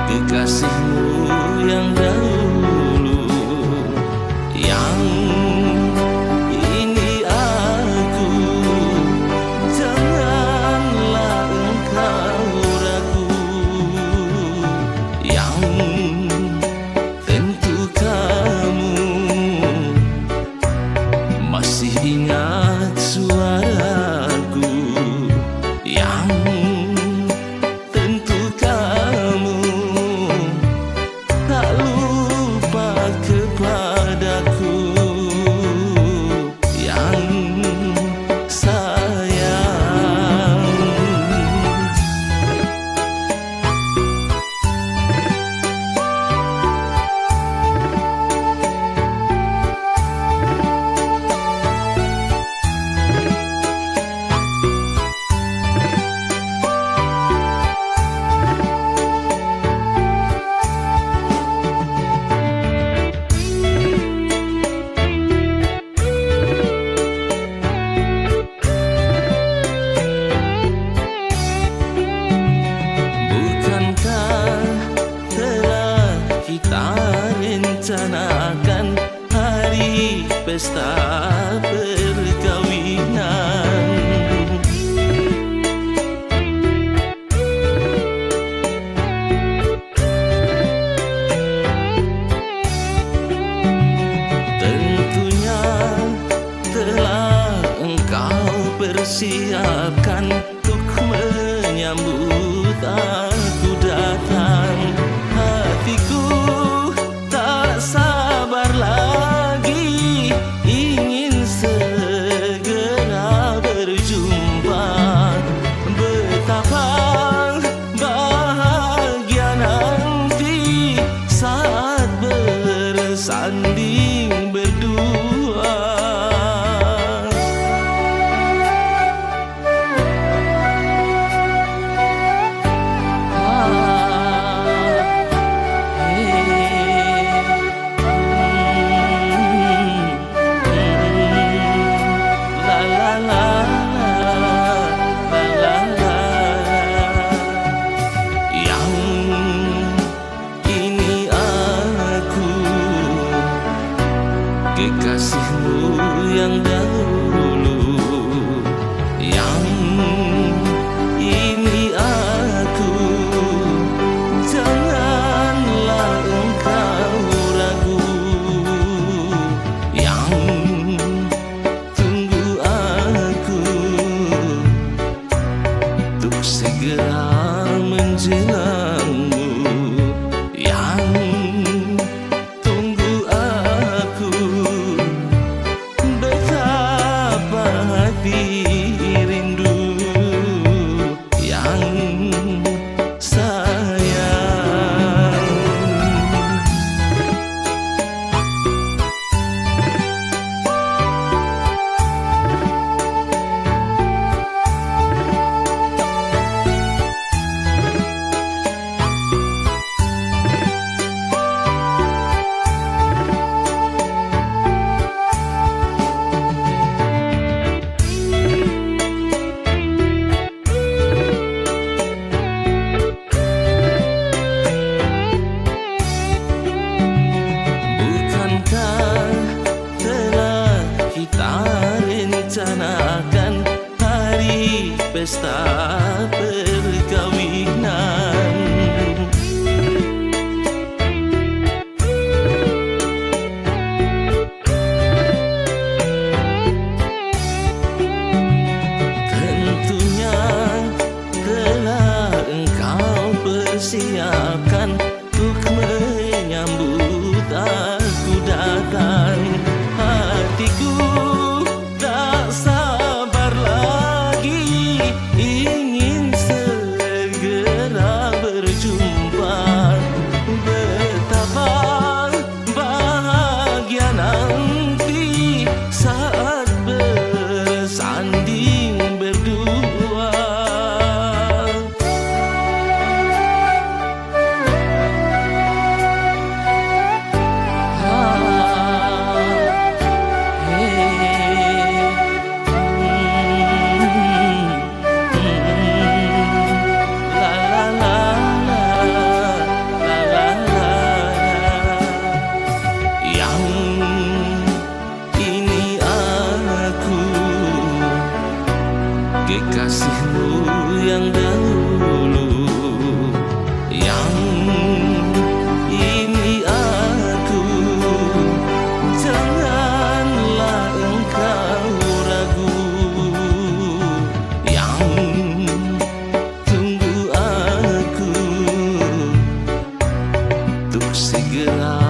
kekasihmu yang dahulu, yang ini aku. Janganlah engkau ragu, yang tentu kamu masih ingat suaraku, yang tentu kamu tak lupa kepadaku, yang sayang. Kita rencanakan hari pesta perkawinan. Tentunya telah engkau persiapkan untuk menyambut aku datang. Hatiku tak sabar lagi, ingin segera berjumpa. Betapa bahagia nanti saat bersanding berdua. Kekasihmu yang dahulu, yang ini aku. Janganlah engkau ragu, yang tunggu aku untuk segera menjelangmu, yang rindu, yang sayang. Kita rencanakan hari pesta perkawinan. Tentunya telah engkau persiapkan untuk menyambut aku datang. Hatiku tak sabar lagi, ingin segera berjumpa. Betapa bahagia nanti saat bersanding berdua. segera